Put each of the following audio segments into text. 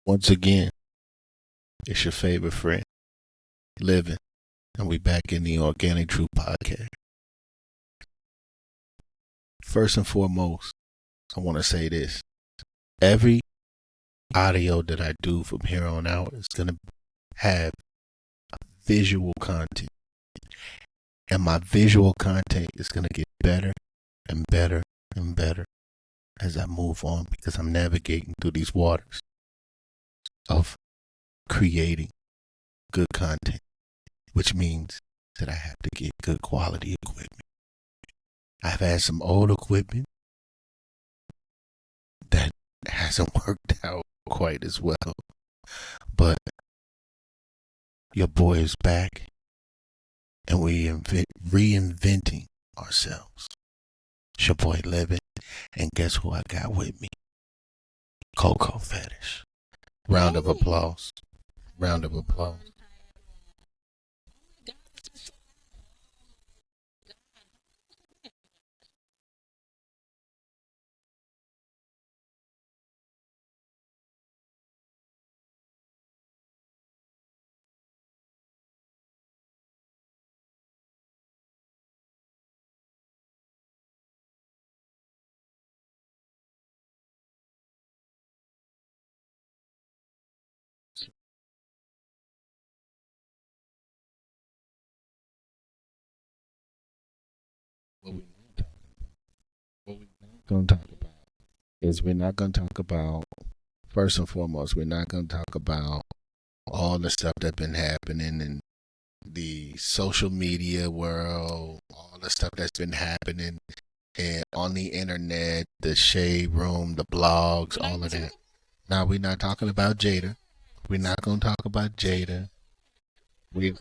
Once again, it's your favorite friend, Livin, and we back in the Organic Truth Podcast. First and foremost, I want to say this. Every audio that I do from here on out is going to have visual content. And my visual content is going to get better and better and better as I move on, because I'm navigating through these waters of creating good content, which means that I have to get good quality equipment. I've had some old equipment that hasn't worked out quite as well, but your boy is back and we reinventing ourselves. It's your boy Livin, and guess who I got with me? Coco Fetish. Round of applause. Round of applause. What we're not going to talk about is we're not going to talk about, first and foremost, we're not going to talk about all the stuff that's been happening in the social media world, all the stuff that's been happening and on the internet, the shade room, the blogs, all of that. Now, we're not talking about Jada. We're not going to talk about Jada. We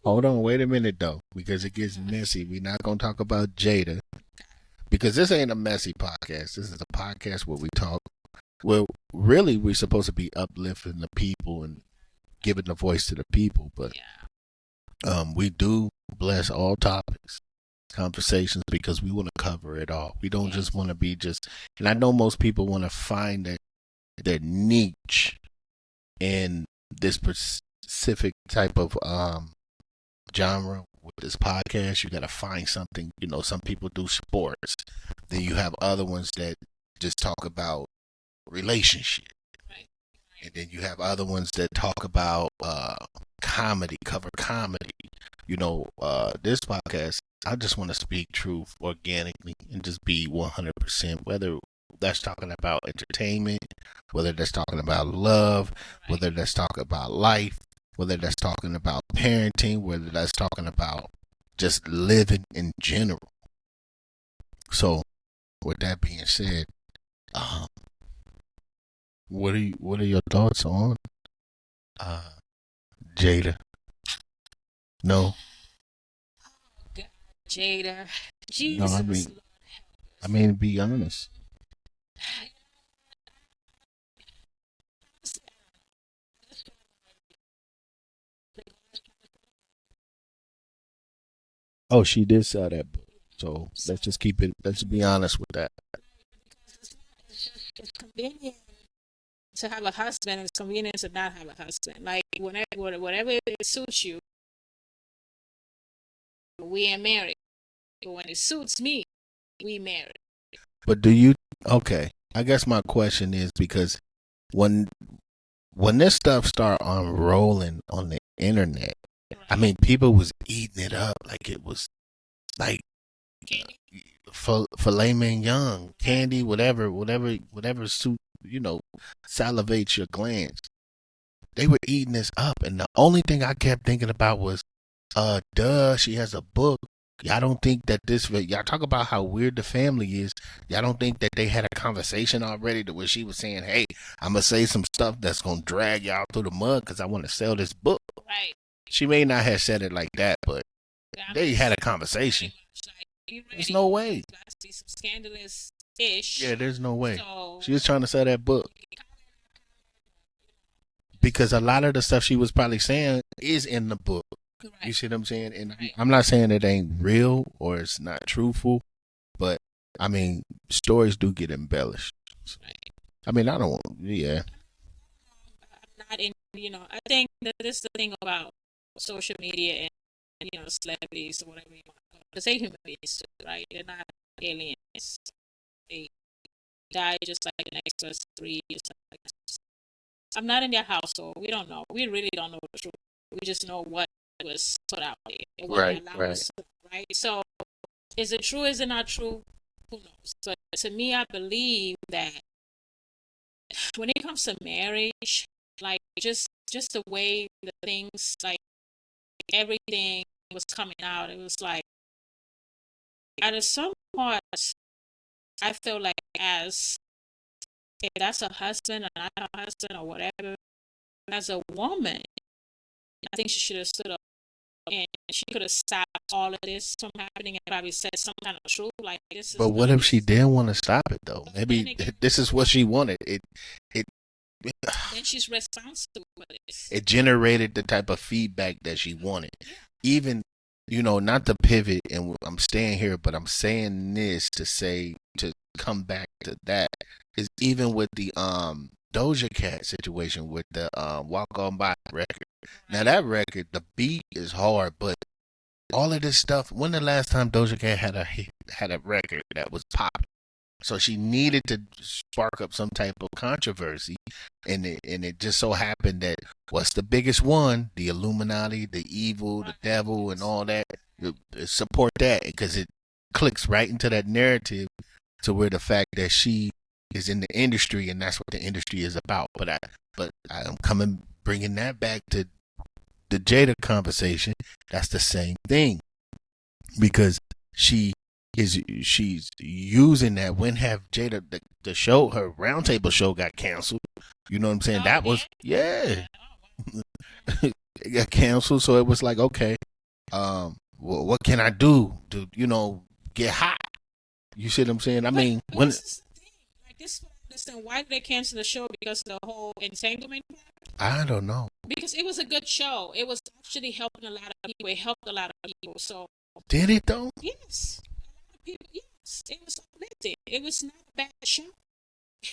Hold on, wait a minute though, because it gets messy. We're not going to talk about Jada, because this ain't a messy podcast. This is a podcast where we talk. Well, really, we're supposed to be uplifting the people and giving the voice to the people, but we do bless all topics, conversations, because we want to cover it all. We don't just want to be just, and I know most people want to find their niche in this specific type of genre. With this podcast, you got to find something. You know, some people do sports. Then you have other ones that just talk about relationship. And then you have other ones that talk about comedy, cover comedy. You know, this podcast, I just want to speak truth organically and just be 100%, whether that's talking about entertainment, whether that's talking about love, whether that's talking about life, whether that's talking about parenting, whether that's talking about just living in general. So, with that being said, what are your thoughts on Jada? No, Jada. no. Jesus. I mean, be honest. Oh, she did sell that book. So let's just keep it. Let's be honest with that. It's convenient to have a husband. It's convenient to not have a husband. Like whatever it suits you, we ain't married. But when it suits me, we married. But do you? Okay. I guess my question is, because when this stuff start unrolling on the internet, I mean, people was eating it up like it was like filet mignon, candy, whatever suit, salivates your glands. They were eating this up, and the only thing I kept thinking about was, she has a book. Y'all don't think that y'all talk about how weird the family is. Y'all don't think that they had a conversation already to where she was saying, hey, I'm going to say some stuff that's going to drag y'all through the mud because I want to sell this book. Right. She may not have said it like that, but they had a conversation. There's no way. Some scandalous ish. Yeah, there's no way. So, she was trying to sell that book. Because a lot of the stuff she was probably saying is in the book. Correct. You see what I'm saying? And I'm not saying it ain't real or it's not truthful, but I mean, stories do get embellished. I mean, I don't want, yeah. I think that this is the thing about social media and celebrities or whatever you want to call it. Because they're human beings too, right? They're not aliens. They die just like the next of us, three or something like that. I'm not in their household. We don't know. We really don't know the truth. We just know what was put out there and what they allow us to, right? So, is it true? Is it not true? Who knows? But to me, I believe that when it comes to marriage, like just the way the things, like everything was coming out, it was like at some point, I feel like as if that's a husband or not a husband or whatever, as a woman, I think she should have stood up and she could have stopped all of this from happening and probably said some kind of truth like this is. But what if she didn't want to stop it though? Maybe this is what she wanted. It then she's responsible for this. It generated the type of feedback that she wanted. Even, not to pivot, and I'm staying here, but I'm saying this to come back to that, is even with the Doja Cat situation with the Walk On By record. Now that record, the beat is hard, but all of this stuff. When the last time Doja Cat had a record that was pop? So she needed to spark up some type of controversy, and it just so happened that what's the biggest one? The Illuminati, the evil, the devil, and all that. Support that because it clicks right into that narrative to where the fact that she is in the industry and that's what the industry is about. But I'm bringing that back to the Jada conversation. That's the same thing because she's using that. When have Jada the show, her roundtable show got canceled? You know what I'm saying? That was it got canceled. So it was like, okay, what can I do to get hot? You see what I'm saying? I mean, when this is the thing. Like this, listen, why did they cancel the show? Because the whole entanglement. I don't know. Because it was a good show. It was actually helping a lot of people. It helped a lot of people. So did it though? Yes. A lot of people. Yes, it was uplifting. It was not a bad show.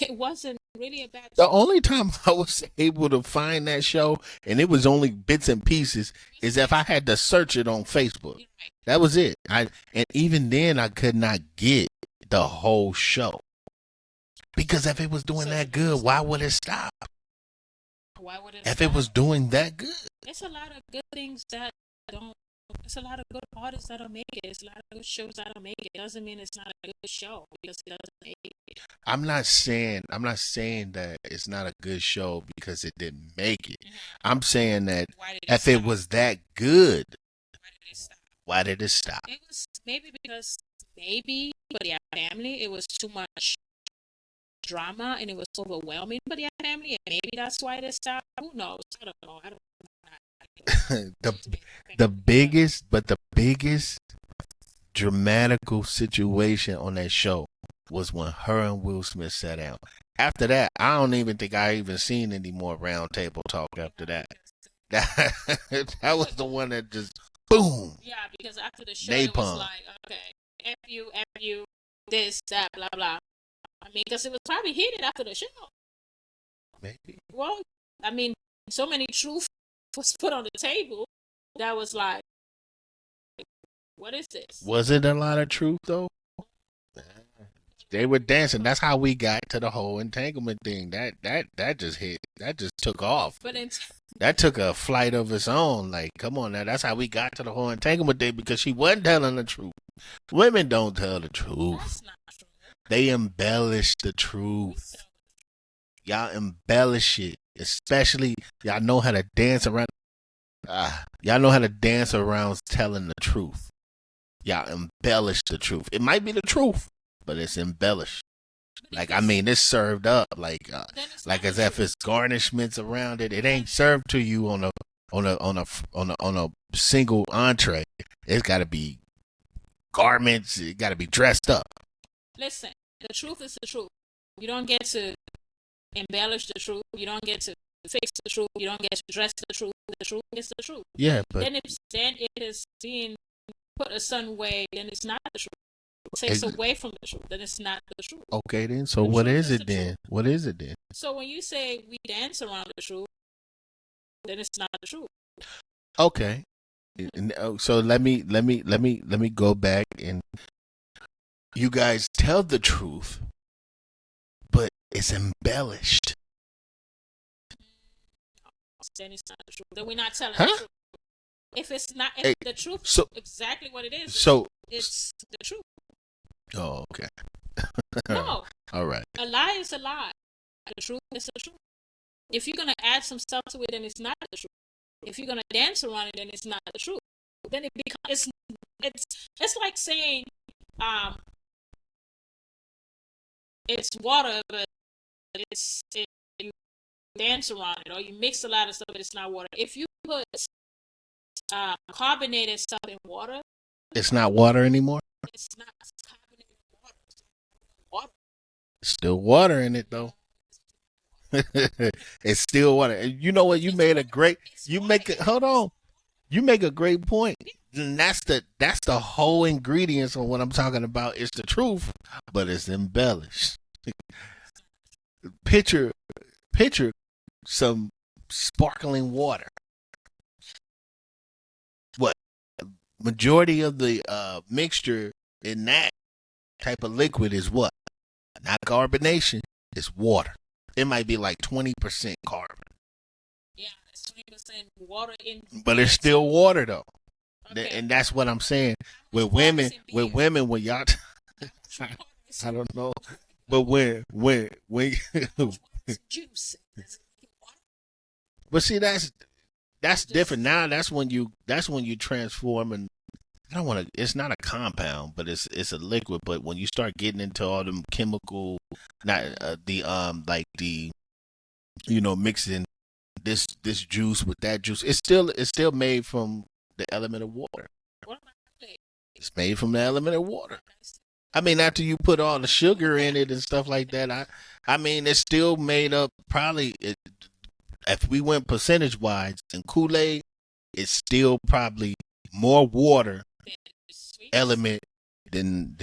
It wasn't really a bad show. The only time I was able to find that show, and it was only bits and pieces, is if I had to search it on Facebook. Right. That was it. And even then, I could not get the whole show. Because if it was doing that good, why would it stop? Why would it if it was doing that good? It's a lot of good things that don't. It's a lot of good artists that don't make it. It's a lot of good shows that don't make it. It doesn't mean it's not a good show because it doesn't make it. I'm not saying that it's not a good show because it didn't make it. Mm-hmm. I'm saying that if it was that good, why did it stop? It was maybe because for their family it was too much drama and it was overwhelming for their family, and maybe that's why they stopped. Who knows? I don't know. The biggest dramatical situation on that show was when her and Will Smith sat down. After that, I don't even think I even seen any more round table talk after that. That was the one that just boom. Yeah, because after the show it was like, okay, F you, this, that, blah, blah. I mean, because it was probably heated after the show. Maybe. Well, I mean, so many truth was put on the table that was like, what is this? Was it a lot of truth though? They were dancing. That's how we got to the whole entanglement thing. That just hit. That just took off. But that took a flight of its own. Like, come on now. That's how we got to the whole entanglement thing because she wasn't telling the truth. Women don't tell the truth. That's not true. They embellish the truth. Y'all embellish it. Especially, y'all know how to dance around. Y'all know how to dance around telling the truth. Y'all embellish the truth. It might be the truth, but it's embellished. Like, I mean, it's served up like as if it's garnishments around it. It ain't served to you on a single entree. It's got to be garments. It got to be dressed up. Listen, the truth is the truth. You don't get to embellish the truth. You don't get to fix the truth. You don't get to dress the truth. The truth is the truth. Yeah, but then it is being put a certain way. Then it's not the truth. It takes away from the truth. Then it's not the truth. Okay, then. So what is it then? What is it then? So when you say we dance around the truth, then it's not the truth. Okay. So let me go back, and you guys tell the truth, but it's embellished. Then it's not the truth. Then we're not telling Huh? the truth. If it's not, if Hey, the truth is so exactly what it is, so it's the truth. oh, okay. No, All right. a lie is a lie. The truth is the truth. If you're gonna add some stuff to it, then it's not the truth. If you're gonna dance around it, then it's not the truth. Then it becomes it's like saying it's water, but you dance around it, or you mix a lot of stuff, but it's not water. If you put carbonated stuff in water, It's not water anymore. it's not carbonated water. It's water. Still water in it though. It's still water. And you know what? You made a great. You make it. Hold on. You make a great point. And that's the whole ingredients of what I'm talking about. It's the truth, but it's embellished. Picture some sparkling water. What majority of the mixture in that type of liquid is what? Not carbonation. It's water. It might be like 20% carbon. Yeah, it's 20% water in. But it's still water though. Okay. And that's what I'm saying. With women, when y'all, I don't know, but when juice. But see, that's different. Now that's when you transform, and I don't want to. It's not a compound, but it's a liquid. But when you start getting into all them chemical, not like the mixing this juice with that juice, it's still made from the element of water. It's made from the element of water. I mean, after you put all the sugar in it and stuff like that, I mean, it's still made up. Probably, if we went percentage wise, in Kool-Aid, it's still probably more water element than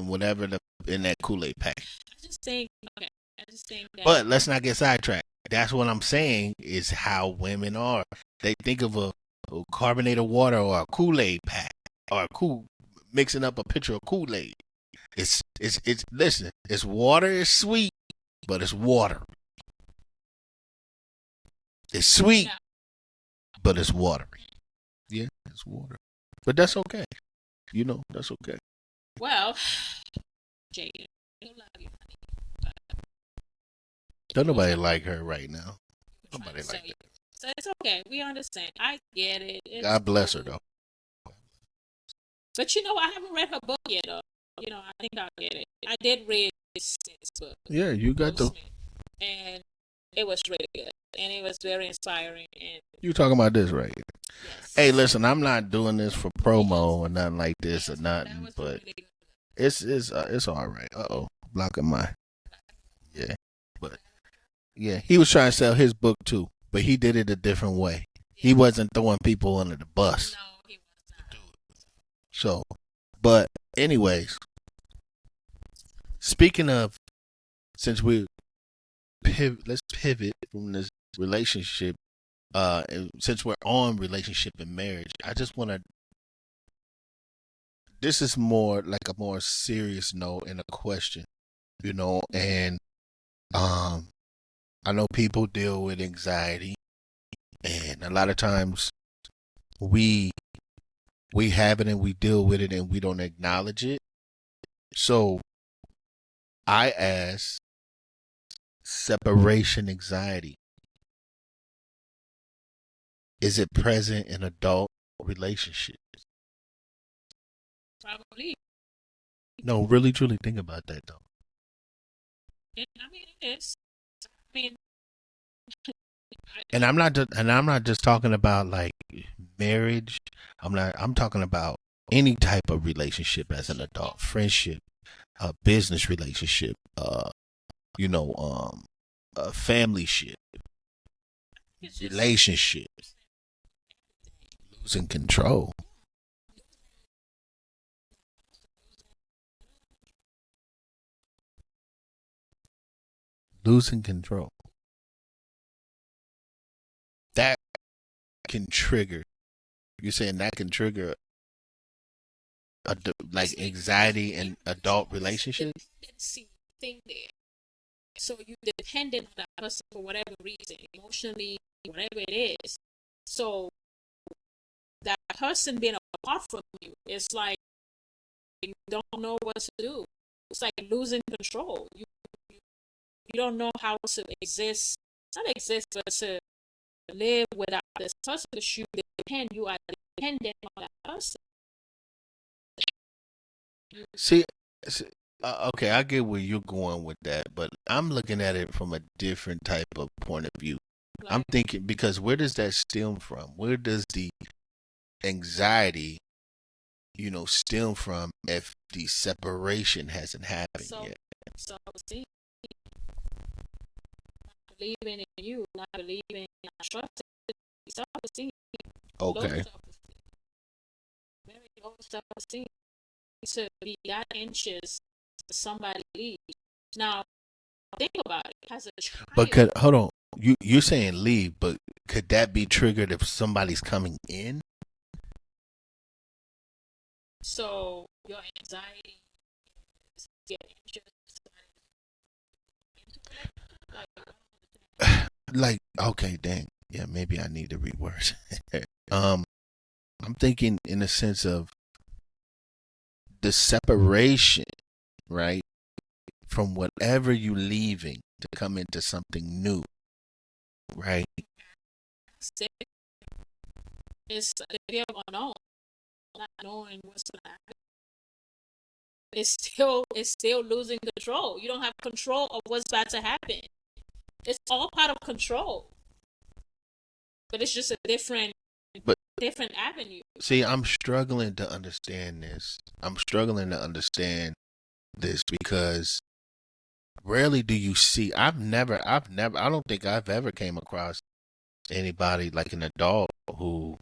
whatever in that Kool-Aid pack. I just think that. But let's not get sidetracked. That's what I'm saying is how women are. They think of a carbonated water or a Kool-Aid pack or mixing up a pitcher of Kool-Aid. It's listen, it's water, it's sweet, but it's water. It's sweet, but it's watery. Yeah, it's water. But that's okay. That's okay. Well, Jada, I love you, honey. Don't nobody like her right now. Nobody like that. So it's okay. We understand. I get it. God bless her, though. But I haven't read her book yet, though. I think I'll get it. I did read this book. Yeah, you got the. And it was really good. And it was very inspiring. And you talking about this, right? Yes. Hey, listen, I'm not doing this for promo or nothing like this or nothing, but really it's all right. Blocking my. Yeah, but yeah, he was trying to sell his book too, but he did it a different way. He wasn't throwing people under the bus. No, he was not. So, but anyways, speaking of, since let's pivot from this relationship. And since we're on relationship and marriage, I just want to. This is more like a more serious note and a question, and I know people deal with anxiety, and a lot of times we have it and we deal with it and we don't acknowledge it. So I ask, separation anxiety, is it present in adult relationships? Probably. No, really, truly think about that though. It is. I mean, and I'm not just talking about like marriage. I'm talking about any type of relationship as an adult, friendship, business relationship, family ship, relationships, losing control. Losing control. can trigger. You're saying that can trigger like anxiety in adult relationships? Dependency thing there. So you dependent on that person for whatever reason, emotionally, whatever it is. So that person being apart from you, it's like you don't know what to do. It's like losing control. You don't know how to exist, not exist, but to live without this person because you are dependent on that person. See, okay, I get where you're going with that, but I'm looking at it from a different type of point of view. I'm Like, thinking because where does that stem from? Where does the anxiety, stem from if the separation hasn't happened so, yet? so see, not believing in you, not believing, not trusting, self-esteem, low Okay. self-esteem, very low self-esteem. To be that anxious to somebody leave. Now, think about it. As a But child, hold on. You're saying leave, but could that be triggered if somebody's coming in? so your anxiety is get anxious. Like, okay, dang. Yeah, maybe I need to reword. um, I'm thinking in the sense of the separation, right? From whatever you leaving to come into something new, right? It's the fear of unknown, not knowing what's going to happen. It's still losing control. You don't have control of what's about to happen. It's all part of control, but it's just a But different avenue. see, I'm struggling to understand this. I'm struggling to understand this because rarely do you see. I don't think I've ever came across anybody like an adult who,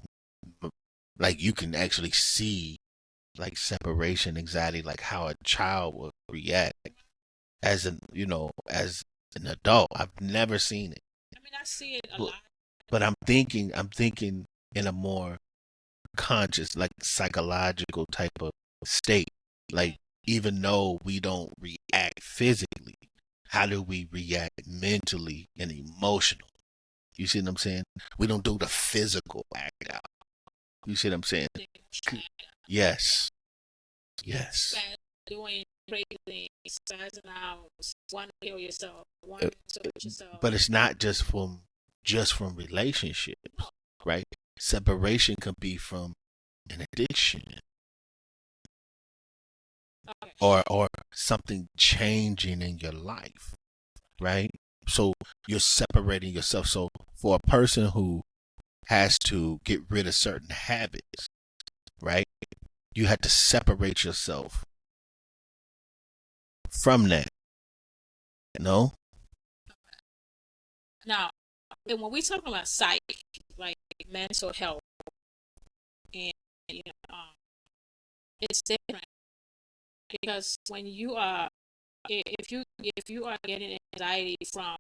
like, you can actually see like separation anxiety, like how a child would react as an adult. I've never seen it. I mean, I see it a But, lot. but I'm thinking in a more conscious, like psychological type of state. Like, even though we don't react physically, how do we react mentally and emotionally? You see what I'm saying? We don't do the physical act out. You see what I'm saying? Yes. Yes. Doing crazy things, spazzing out, want to kill yourself, want Uh, to hurt yourself. But it's not just from relationships, right? Separation can be from an addiction Okay. or something changing in your life, right? So you're separating yourself. So for a person who has to get rid of certain habits, right? You had to separate yourself from that. No? Now, and when we talk about psych, like mental health, and you know, it's different because when you are, if you are getting anxiety from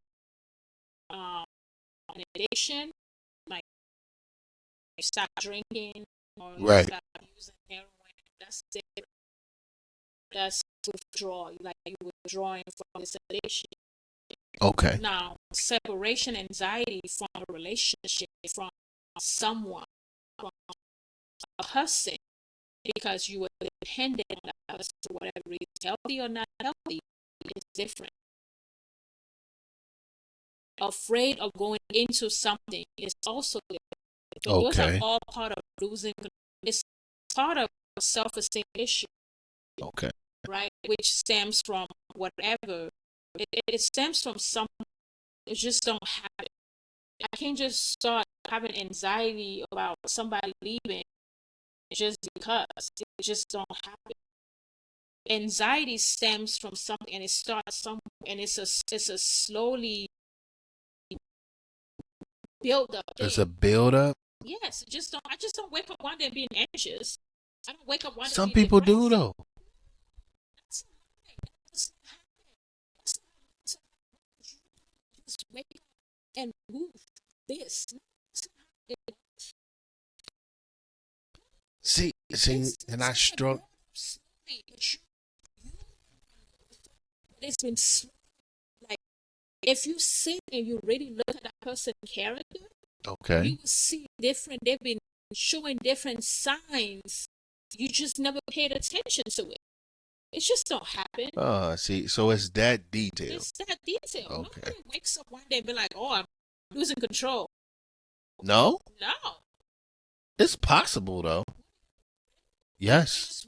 um, an addiction, like you stop drinking or you Right. stop using heroin, that's different. That's withdrawal. Like you withdrawing from this addiction. Okay. Now, separation anxiety from a relationship, from someone, from a person, because you were dependent on that person for whatever reason, healthy or not healthy, is different. Afraid of going into something is also different. But those are Okay. all part of losing. It's part of a self-esteem issue, Okay. right? Which stems from whatever. It stems from something. It just don't have it. I can't just start having anxiety about somebody leaving just because. It just don't happen. Anxiety stems from something and it starts somewhere and it's a slowly build up There's thing. a build up. Yes, I just don't wake up one day being anxious. I don't wake up one day Some being people do depressed. though. That's not That's not happening. That's not just wake up and move this. That's not how it works. See, and I struck. It's been like, if you sit and you really look at that person's character, Okay. you will see different. They've been showing different signs. You just never paid attention to it. It just don't happen. See, so it's that detail. It's that detail. Okay. Nobody wakes up one day and be like, "Oh, I'm losing control." No, No. it's possible though. Yes,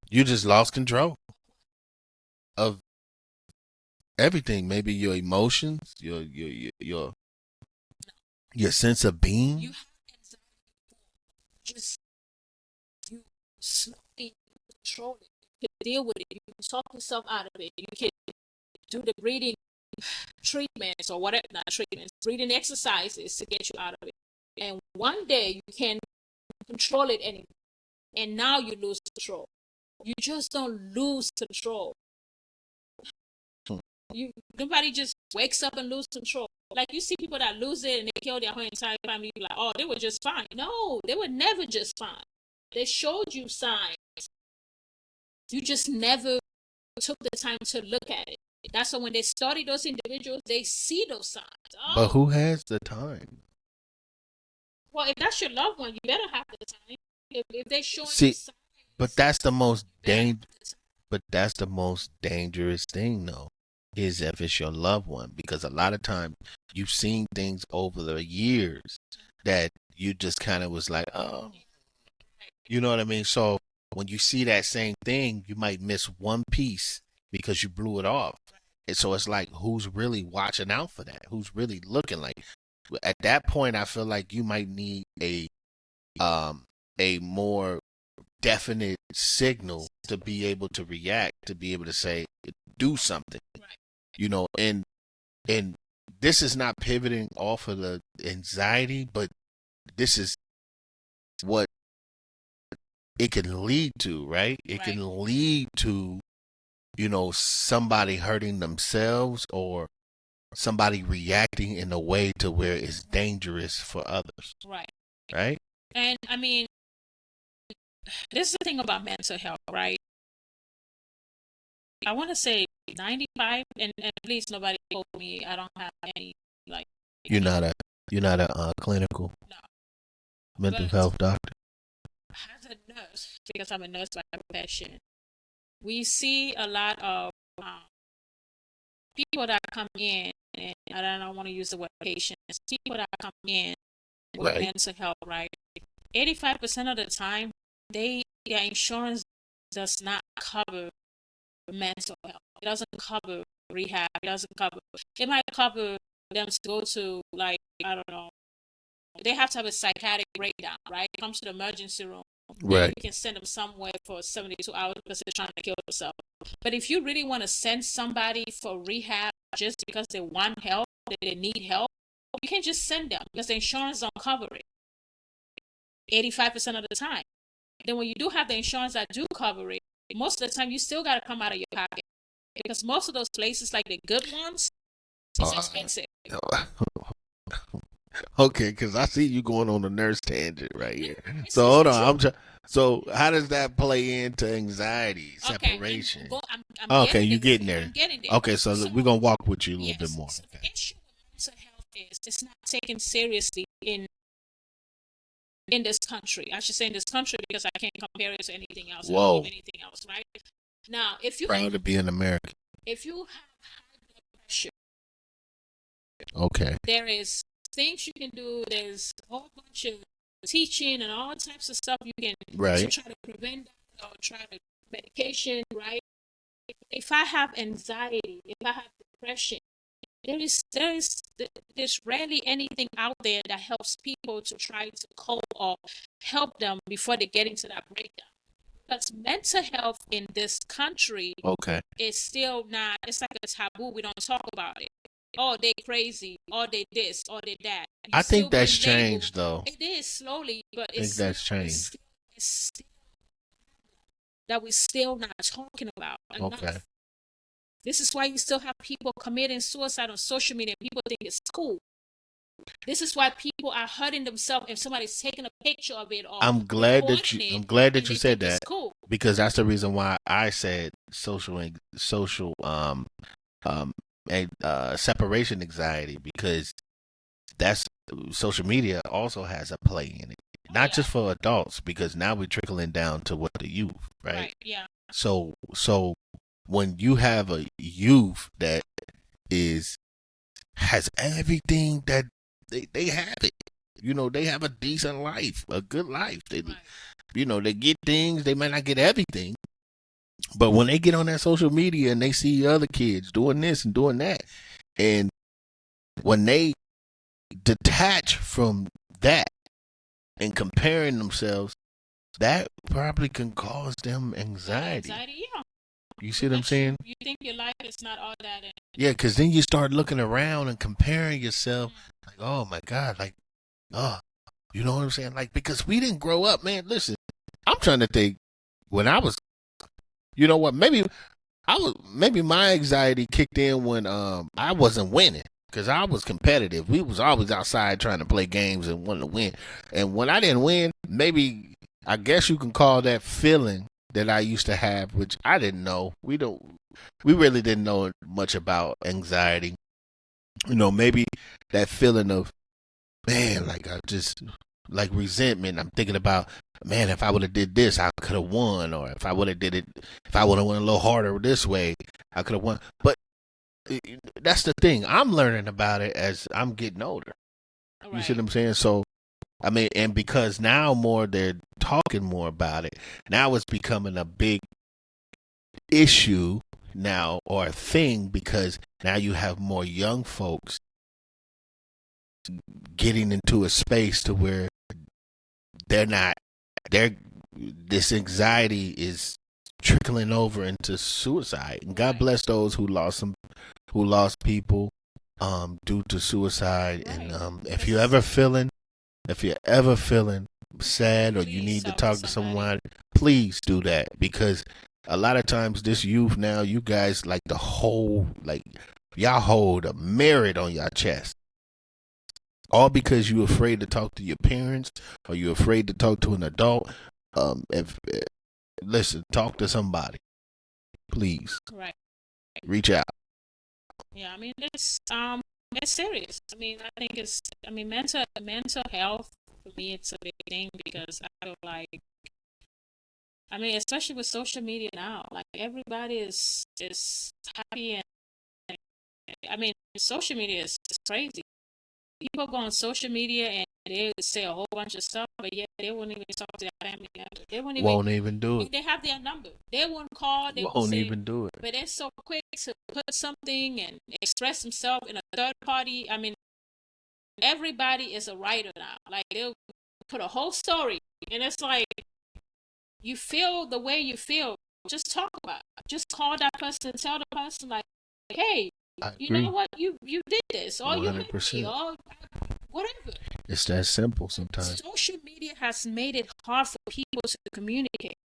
you just lost control of everything. Maybe your emotions, your sense of being. You have anxiety. Just you slowly control it. You can deal with it. You can talk yourself out of it. You can do the breathing treatments or whatever, not treatments, breathing exercises to get you out of it. And one day you can control it anymore. And now you lose control. You just don't lose control. Nobody just wakes up and lose control. Like, you see people that lose it and they kill their whole entire family. Like, oh, they were just fine. No, they were never just fine. They showed you signs. You just never took the time to look at it. That's why when they study those individuals, they see those signs. Oh, But who has the time? well, if that's your loved one, you better have the time. If they showing See, you signs, but that's the most you better have dangerous. the time. But that's the most dangerous thing, though, is if it's your loved one, because a lot of times you've seen things over the years that you just kind of was like, oh, you know what I mean? So when you see that same thing, you might miss one piece because you blew it off. And so it's like, who's really watching out for that? Who's really looking? Like, at that point, I feel like you might need a more definite signal to be able to react, to be able to say, do something. Right. You know, and this is not pivoting off of the anxiety, but this is what it can lead to, right? It Right. can lead to, you know, somebody hurting themselves or somebody reacting in a way to where it's dangerous for others. Right. Right? And I mean, this is the thing about mental health, right? I want to say 95, and please nobody quote me. I don't have any, like, You're not a clinical no. mental But health doctor. as a nurse, because I'm a nurse by profession, we see a lot of people that come in, and I don't want to use the word patients, people that come in with Right. mental health, right? 85% of the time, their insurance does not cover mental health. It doesn't cover rehab. It doesn't cover. It might cover them to go to, like, I don't know. They have to have a psychotic breakdown, right? Come to the emergency room. Right. And you can send them somewhere for 72 hours because they're trying to kill themselves. But if you really want to send somebody for rehab just because they want help, they need help, you can't just send them because the insurance don't cover it 85% of the time. Then when you do have the insurance that do cover it, most of the time you still got to come out of your pocket because most of those places, like the good ones, it's expensive. Okay, because I see you going on a nurse tangent right here. It's So hold just on, true. so how does that play into anxiety, separation? I'm Okay, getting you there. getting there. I'm getting there. Okay, so we're gonna walk with you a little bit Yes. more. So Okay. the issue with mental health is it's not taken seriously in this country. I should say in this country because I can't compare it to anything else. Whoa. I don't know anything else, right? Now, Proud to be an American. if you have high blood pressure, Okay. there is things you can do. There's a whole bunch of teaching and all types of stuff you can to Right. try to prevent that or try to medication, right? If I have anxiety, if I have depression, there's rarely anything out there that helps people to try to cope or help them before they get into that breakdown. Because mental health in this country Okay. is still not, it's like a taboo. We don't talk about it. Oh, they crazy, or they this, or they that. I think that's changed though. It is slowly, but I think that's changed. it's still that we're still not talking about enough. Okay. This is why you still have people committing suicide on social media. People think it's cool. This is why people are hurting themselves if somebody's taking a picture of it or I'm glad that you said that, cool. because that's the reason why I said social separation anxiety, because that's social media also has a play in it. Not just for adults, because now we're trickling down to what the youth, right? Yeah. So when you have a youth that has everything that they have it, they have a decent life, a good life. They they get things, they might not get everything, but when they get on that social media and they see other kids doing this and doing that, and when they detach from that and comparing themselves, that probably can cause them anxiety. Yeah. You see what I'm saying? You think your life is not all that. Yeah, because then you start looking around and comparing yourself, like, oh my God, like, oh, you know what I'm saying? Like, because we didn't grow up, man. Listen, I'm trying to think when I was, you know what? Maybe my anxiety kicked in when I wasn't winning, because I was competitive. We was always outside trying to play games and wanting to win. And when I didn't win, maybe I guess you can call that feeling that I used to have, which I didn't know. We really didn't know much about anxiety. Maybe that feeling of, man, like I just like resentment. I'm thinking about, man, if I would have did this, I could have won, or if I would have did it, if I would have went a little harder this way, I could have won. But that's the thing. I'm learning about it as I'm getting older. Right. You see what I'm saying? So, I mean, and because now they're talking more about it. Now it's becoming a big issue now, or a thing, because now you have more young folks getting into a space to where this anxiety is trickling over into suicide. And God bless those who lost people due to suicide. Right. And if you're ever feeling sad, or you need to talk to someone, please do that, because a lot of times this youth now, you guys like y'all hold a merit on your chest, all because you're afraid to talk to your parents, or you're afraid to talk to an adult. Listen, talk to somebody, please. Right. Reach out. Yeah, I mean, it's serious. I mean, I think mental health for me, it's a big thing, because I feel like, I mean, especially with social media now, like everybody is happy, and I mean, social media is crazy. People go on social media and they say a whole bunch of stuff, but yet they won't even talk to their family member. They won't even do it. They have their number. They won't call. They won't even do it. But they're so quick to put something and express themselves in a third party. I mean, everybody is a writer now. Like, they'll put a whole story, and it's like, you feel the way you feel. Just talk about it. Just call that person and tell the person, like, hey, you know what, you did this, or 100%. You hit me, or whatever. It's that simple sometimes. Social media has made it hard for people to communicate.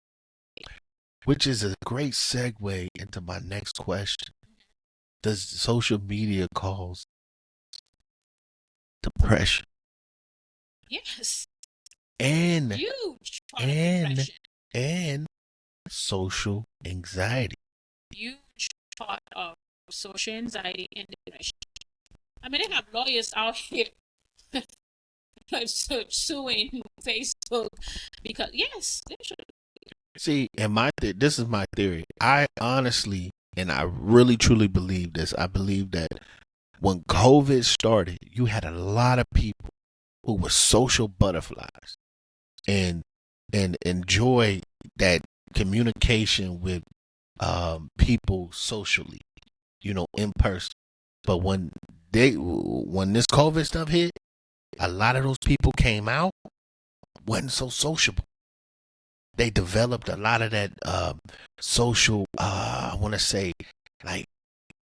Which is a great segue into my next question. Does social media cause depression? Yes. And huge part of depression. And social anxiety. Huge part of social anxiety and depression. I mean, they have lawyers out here suing Facebook because, yes, they should. See, and this is my theory. I honestly, and I really truly believe this. I believe that when COVID started, you had a lot of people who were social butterflies and enjoy that communication with people socially, in person. But when this COVID stuff hit, a lot of those people came out, wasn't so sociable. They developed a lot of that social, I want to say, like,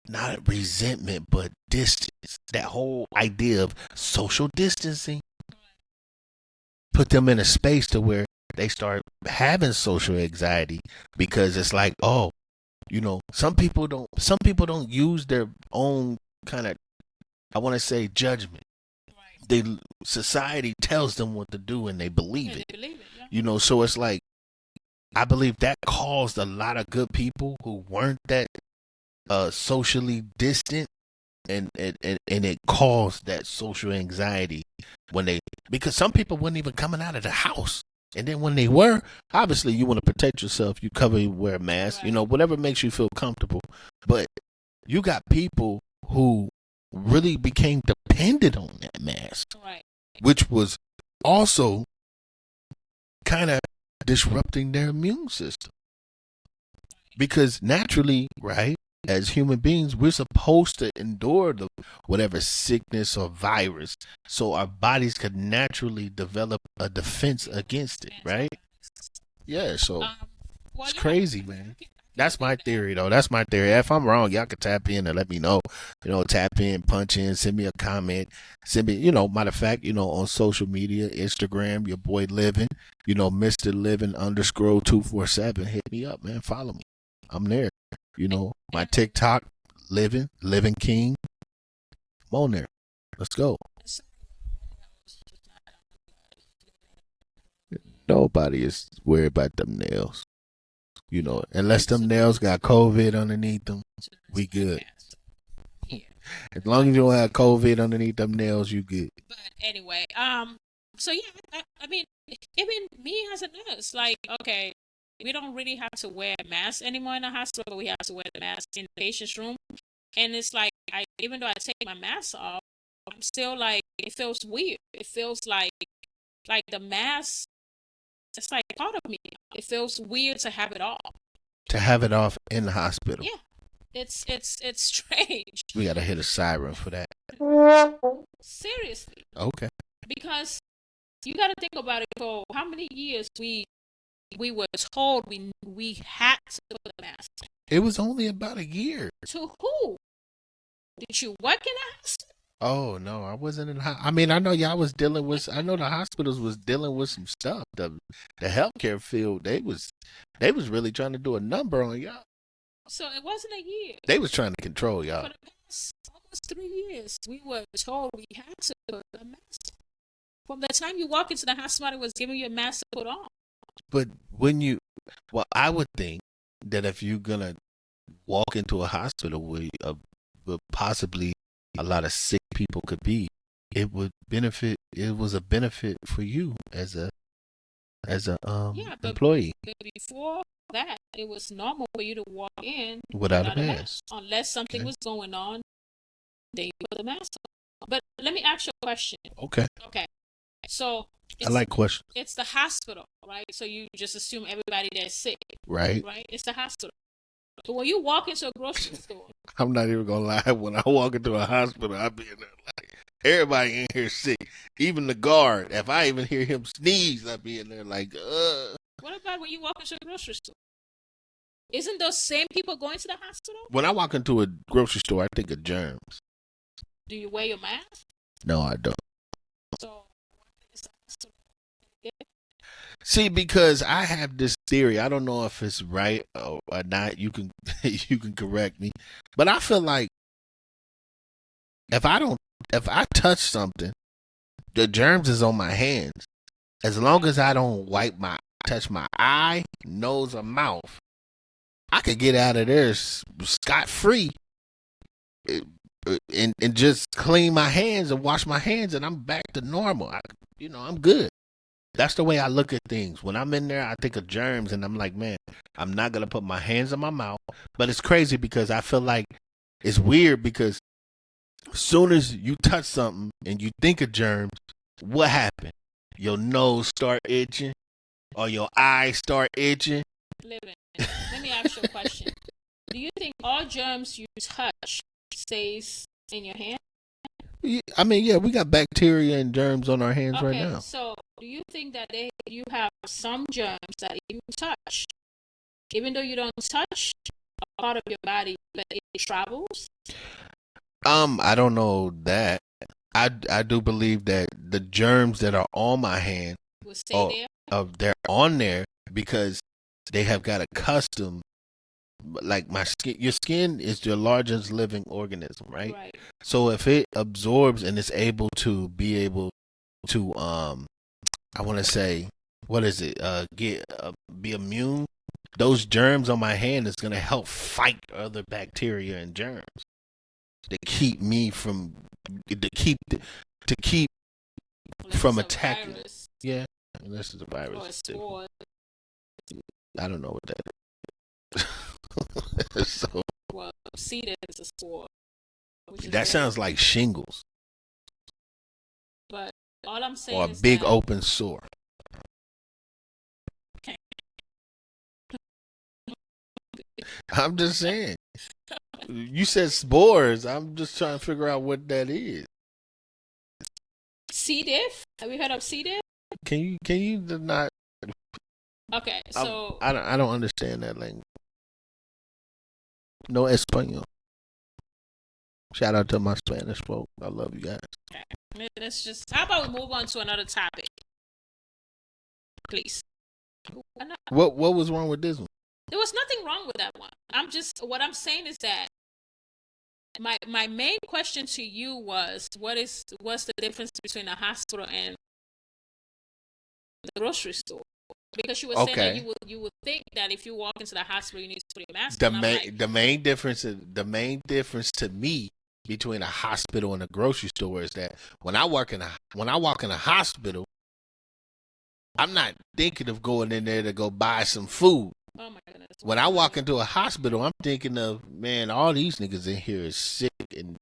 not resentment, but distance. That whole idea of social distancing put them in a space to where they start having social anxiety, because it's like, oh, some people don't use their own kind of, I want to say, judgment. they society tells them what to do and they believe Yeah, it. they believe it. Yeah. You know, so it's like I believe that caused a lot of good people who weren't that socially distant, and it caused that social anxiety when they, because some people weren't even coming out of the house, and then when they were, obviously you want to protect yourself, you cover, you wear a mask, you Right. know, whatever makes you feel comfortable, but you got people who really became dependent on that mask, Right. which was also kind of disrupting their immune system. Because naturally, right, as human beings, we're supposed to endure the whatever sickness or virus, so our bodies could naturally develop a defense against it, right? Yeah, so Um. Well, it's yeah. crazy, man. I can That's believe my that. theory, though. That's my theory. If I'm wrong, y'all can tap in and let me know. You know, tap in, punch in, send me a comment, send me, you know, matter of fact, you know, on social media, Instagram, your boy Livin, you know, Mr. Livin underscore 247. Hit me up, man. Follow me. I'm there. You know, my And TikTok, Livin King. I'm on there. Let's go. Nobody is worried about them nails. You know, unless them nails got COVID underneath them, we good. Yeah. As long as you don't have COVID underneath them nails, you good. But anyway, so yeah, I mean, even me as a nurse, like, okay, we don't really have to wear masks anymore in the hospital, but we have to wear the mask in the patient's room. And it's like, even though I take my mask off, I'm still like, it feels weird. It feels like the mask, it's like part of me. It feels weird to have it off. To have it off in the hospital. Yeah, it's strange. We gotta hit a siren for that. Seriously, Okay. because you got to think about it. For how many years we were told we had to put the mask. It was only about a year. To who? Did you work in the hospital? Oh no, I wasn't in. I mean, I know y'all was dealing with. I know the hospitals was dealing with some stuff. The healthcare field, they was really trying to do a number on y'all. So it wasn't a year. They was trying to control For y'all. the past almost 3 years, we were told we had to put a mask. From the time you walk into the hospital, it was giving you a mask to put on. But when you, well, I would think that if you're gonna walk into a hospital where possibly a lot of sick people could be, it would benefit. It was a benefit for you as a Yeah, employee but before that, it was normal for you to walk in without a without a mask. mask, unless something Okay. was going on. Then you put the mask on. But let me ask you a question. Okay. Okay, so I like questions. it's the hospital, right? So you just assume everybody that's sick, Right. right? It's the hospital. But when you walk into a grocery store, I'm not even gonna lie. When I walk into a hospital, I be in there like everybody in here sick. Even the guard. If I even hear him sneeze, I be in there like, what about when you walk into a grocery store? Isn't those same people going to the hospital? When I walk into a grocery store, I think of germs. Do you wear your mask? No, I don't. So is the hospital yeah. See, because I have this theory. I don't know if it's right or not. You can you can correct me, but I feel like if I touch something, the germs is on my hands. As long as I don't touch my eye, nose, or mouth, I could get out of there scot free, and just clean my hands and wash my hands, and I'm back to normal. I'm good. That's the way I look at things. When I'm in there, I think of germs, and I'm like, man, I'm not gonna put my hands in my mouth. But it's crazy because I feel like it's weird because as soon as you touch something and you think of germs, what happened? Your nose start itching, or your eyes start itching. Livin, let me ask you a question. Do you think all germs you touch stays in your hand? I mean, yeah, we got bacteria and germs on our hands right now. So do you think that you have some germs that you touch, even though you don't touch a part of your body, but it travels? I don't know that. I do believe that the germs that are on my hand Will stay there? they're on there because they have got accustomed like my skin. Your skin is your largest living organism, right? Right. So if it absorbs and is able to I want to say, what is it? Get be immune. Those germs on my hand is gonna help fight other bacteria and germs to keep me from to keep Unless from it's a attacking. virus Yeah, unless it's a or a virus. spore. I don't know what that is. So Well, C. diff is a spore, which is that very. sounds like shingles But all I'm or saying a is big that open sore. I'm just saying. You said spores. I'm just trying to figure out what that is. C. diff. Have you heard of C. diff? Can you not? Okay, so I don't understand that language. No español. Shout out to my Spanish folk. I love you guys. okay, let's just. How about we move on to another topic, please? Why not? What was wrong with this one? There was nothing wrong with that one. What I'm saying is that my main question to you was what's the difference between a hospital and the grocery store? Because you were saying that Okay. you would think that if you walk into the hospital you need to put your mask on. I'm like, The main difference to me between a hospital and a grocery store is that when I walk in a hospital, I'm not thinking of going in there to go buy some food. oh my goodness. When I walk into a hospital, I'm thinking of, man, all these niggas in here is sick and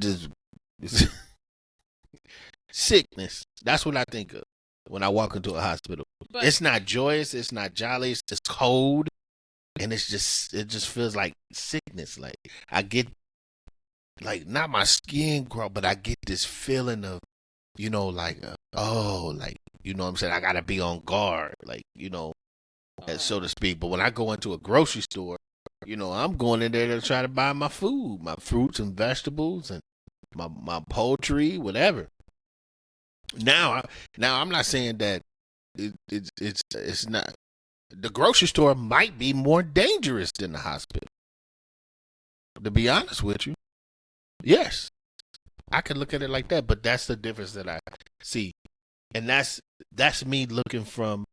just sickness. That's what I think of when I walk into a hospital. But It's not joyous, it's not jolly, it's just cold, and it just feels like sickness. Like I get like not my skin grow, but I get this feeling of, like like what I'm saying, I gotta be on guard, like so to speak. But when I go into a grocery store, I'm going in there to try to buy my food, my fruits and vegetables, and my poultry, whatever. Now, I'm not saying that it's not. The grocery store might be more dangerous than the hospital. To be honest with you, yes, I could look at it like that. But that's the difference that I see, and that's me looking from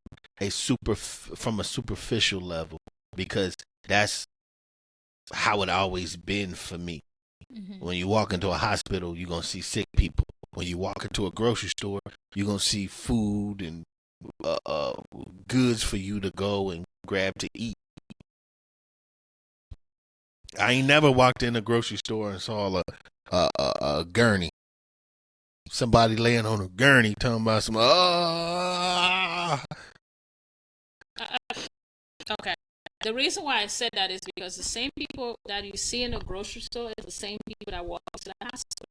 from a superficial level, because that's how it always been for me. mm-hmm. When you walk into a hospital, you're gonna see sick people. When you walk into a grocery store, you're gonna see food and goods for you to go and grab to eat. I ain't never walked in a grocery store and saw a gurney. Somebody laying on a gurney talking about some Okay. The reason why I said that is because the same people that you see in the grocery store is the same people that walk to the hospital.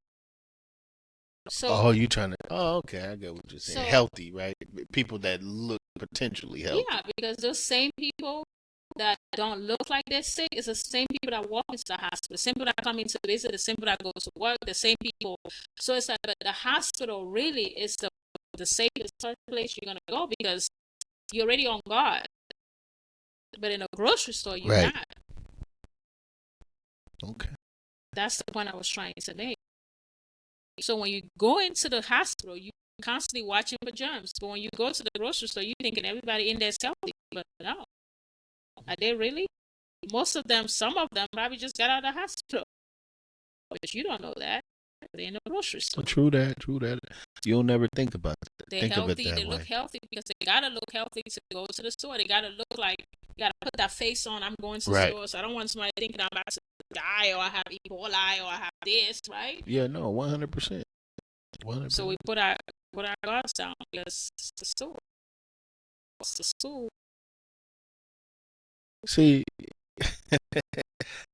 So you trying to okay, I get what you're saying. So- Healthy, right? People that look potentially healthy. yeah, because those same people that don't look like they're sick is the same people that walk into the hospital, the same people that come into visit, the same people that go to work, the same people. So it's like the hospital really is the safest place you're gonna go because you're already on guard. But in a grocery store, you're Right. not. Okay. That's the point I was trying to make. So when you go into the hospital, you constantly watching for germs. But when you go to the grocery store, you thinking everybody in there is healthy. But no. Are they really? Most of them, some of them probably just got out of the hospital. But you don't know that. They're in the grocery store. True that. You'll never think about it. They're Think healthy. of it that They way. look healthy because they gotta look healthy to go to the store. They gotta look like, you gotta put that face on. I'm going to the store, so I don't want somebody thinking I'm about to die or I have Ebola or I have this, right? Yeah, no, 100%. 100%. So we put our guards down because it's the store. It's the store. See,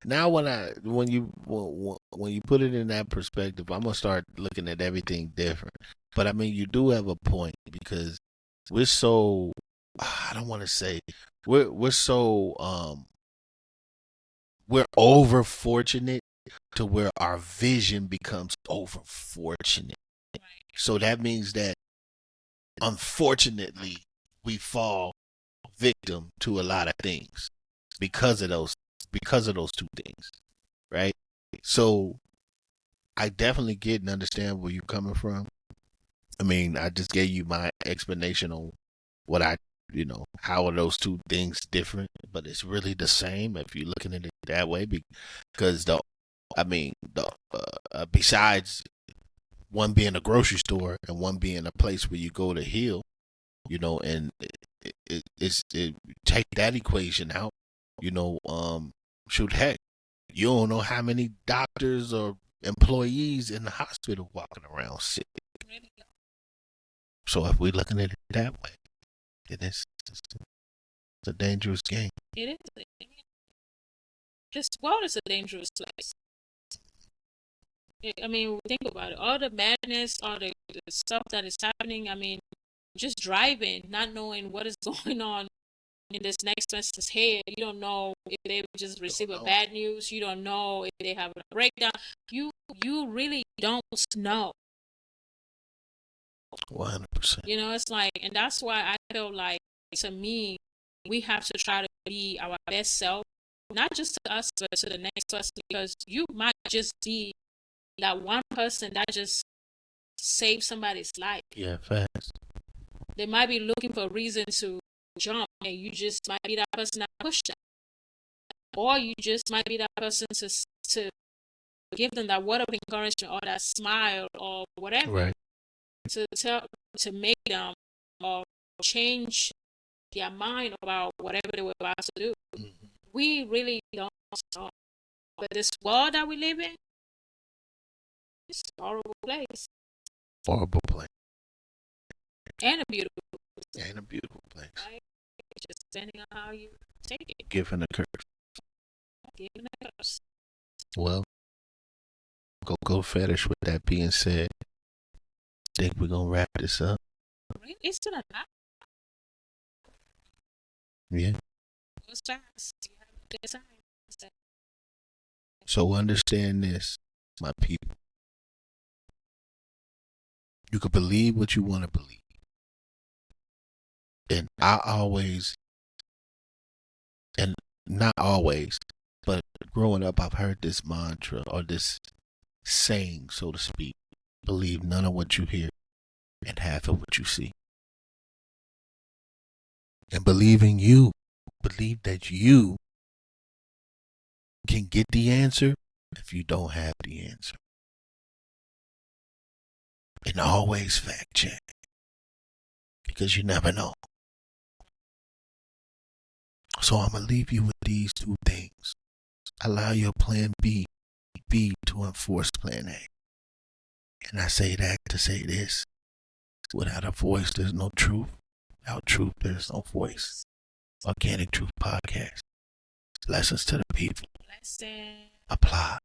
now when you put it in that perspective, I'm gonna start looking at everything different. But I mean, you do have a point, because we're so, I don't want to say, we're so we're over fortunate to where our vision becomes over fortunate. So that means that unfortunately we fall victim to a lot of things because of those two things, right? So I definitely get and understand where you're coming from. I mean, I just gave you my explanation on what how are those two things different, but it's really the same if you're looking at it that way. Because besides one being a grocery store and one being a place where you go to heal, and take that equation out, shoot, heck, you don't know how many doctors or employees in the hospital walking around sick. So if we're looking at it that way, it's a dangerous game. It is. This world is a dangerous place. I mean, think about it. All the madness, all the stuff that is happening. I mean, just driving, not knowing what is going on in this next person's head. You don't know if they just receive a bad news. You don't know if they have a breakdown. You really don't know. 100%. It's like, and that's why I feel like, to me, we have to try to be our best self, not just to us, but to the next person, because you might just be that one person that just saved somebody's life. Yeah, fast. They might be looking for a reason to jump, and you just might be that person that pushed them, or you just might be that person to give them that word of encouragement or that smile or whatever, right, to make them or change their mind about whatever they were about to do. Mm-hmm. We really don't know. But this world that we live in, it's a horrible place. Horrible place. And a beautiful place. Right? Just depending on how you take it. Given a curse. Given a curse. Well, Coco Fetish, with that being said, I think we're going to wrap this up. Really? It's still a lot. Yeah. It was fast. You have a good time. So understand this, my people. You can believe what you want to believe. And I always, and not always, but growing up, I've heard this mantra or this saying, so to speak: believe none of what you hear and half of what you see. And believe that you can get the answer if you don't have the answer. And always fact check, because you never know. So I'm going to leave you with these two things. Allow your plan B to enforce plan A. And I say that to say this: without a voice, there's no truth. Without truth, there's no voice. Organic Truth Podcast. Lessons to the people. Lesson. Apply.